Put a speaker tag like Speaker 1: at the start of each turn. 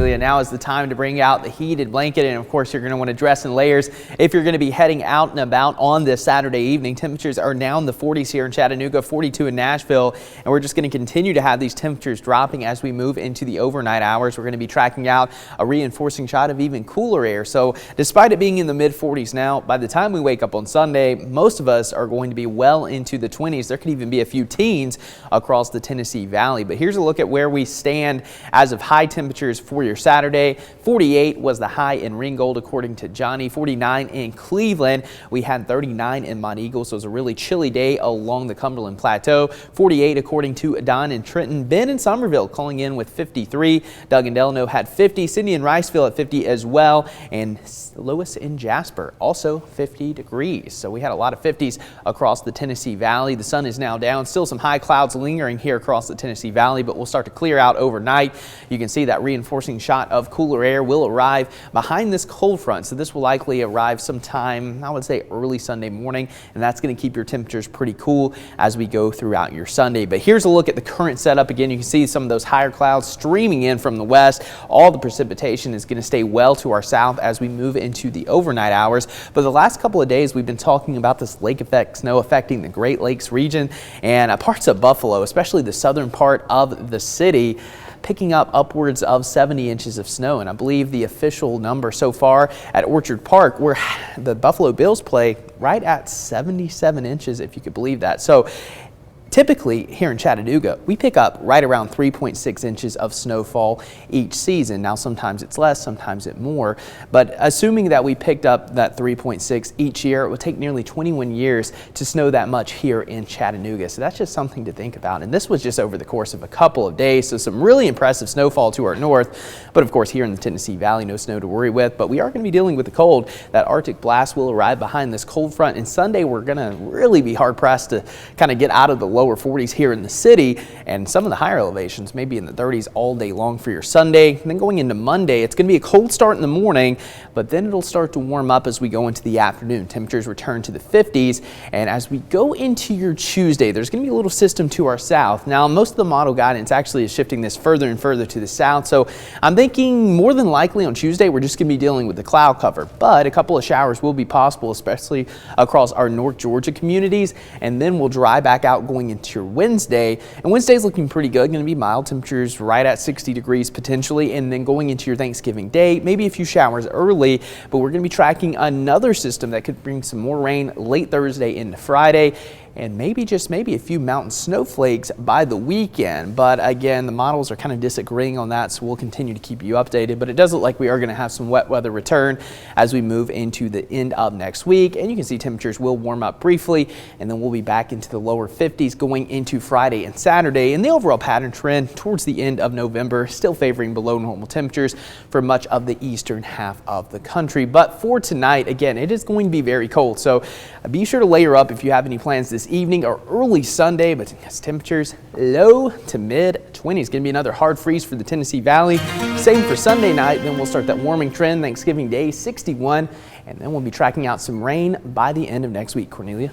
Speaker 1: Now is the time to bring out the heated blanket, and of course you're going to want to dress in layers if you're going to be heading out and about on this Saturday evening. Temperatures are now in the 40s here in Chattanooga, 42 in Nashville, and we're just going to continue to have these temperatures dropping as we move into the overnight hours. We're going to be tracking out a reinforcing shot of even cooler air. So despite it being in the mid 40s now, by the time we wake up on Sunday, most of us are going to be well into the 20s. There could even be a few teens across the Tennessee Valley. But here's a look at where we stand as of high temperatures for your Saturday. 48 was the high in Ringgold according to Johnny, 49 in Cleveland. We had 39 in Monteagle, so it was a really chilly day along the Cumberland Plateau. 48 according to Don in Trenton. Ben in Somerville calling in with 53. Doug in Delano had 50. Cindy in Riceville at 50 as well. And Lois in Jasper also 50 degrees. So we had a lot of 50s across the Tennessee Valley. The sun is now down. Still some high clouds lingering here across the Tennessee Valley, but we'll start to clear out overnight. You can see that reinforcing shot of cooler air will arrive behind this cold front. So this will likely arrive sometime, I would say early Sunday morning, and that's going to keep your temperatures pretty cool as we go throughout your Sunday. But here's a look at the current setup. Again, you can see some of those higher clouds streaming in from the west. All the precipitation is going to stay well to our south as we move into the overnight hours. But the last couple of days we've been talking about this lake effect snow affecting the Great Lakes region and parts of Buffalo, especially the southern part of the city, picking up upwards of 70 inches of snow. And I believe the official number so far at Orchard Park, where the Buffalo Bills play, right at 77 inches, if you could believe that. So typically here in Chattanooga, we pick up right around 3.6 inches of snowfall each season. Now sometimes it's less, sometimes it's more, but assuming that we picked up that 3.6 each year, it would take nearly 21 years to snow that much here in Chattanooga. So that's just something to think about. And this was just over the course of a couple of days, so some really impressive snowfall to our north. But of course here in the Tennessee Valley, no snow to worry with, but we are going to be dealing with the cold. That Arctic blast will arrive behind this cold front, and Sunday we're going to really be hard pressed to kind of get out of the lower 40s here in the city, and some of the higher elevations maybe in the 30s all day long for your Sunday. And then going into Monday, it's going to be a cold start in the morning, but then it'll start to warm up as we go into the afternoon. Temperatures return to the 50s, and as we go into your Tuesday, there's going to be a little system to our south. Now, most of the model guidance actually is shifting this further and further to the south, so I'm thinking more than likely on Tuesday we're just going to be dealing with the cloud cover, but a couple of showers will be possible, especially across our North Georgia communities, and then we'll dry back out going into your Wednesday, and Wednesday's looking pretty good. Going to be mild temperatures right at 60 degrees potentially, and then going into your Thanksgiving day, maybe a few showers early, but we're going to be tracking another system that could bring some more rain late Thursday into Friday, and maybe, just maybe, a few mountain snowflakes by the weekend. But again, the models are kind of disagreeing on that, so we'll continue to keep you updated. But it does look like we are going to have some wet weather return as we move into the end of next week. And you can see temperatures will warm up briefly, and then we'll be back into the lower 50s going into Friday and Saturday. And the overall pattern trend towards the end of November, still favoring below normal temperatures for much of the eastern half of the country. But for tonight, again, it is going to be very cold, so be sure to layer up if you have any plans this evening or early Sunday. But temperatures low to mid 20s. Going to be another hard freeze for the Tennessee Valley. Same for Sunday night. Then we'll start that warming trend. Thanksgiving Day 61, and then we'll be tracking out some rain by the end of next week. Cornelia.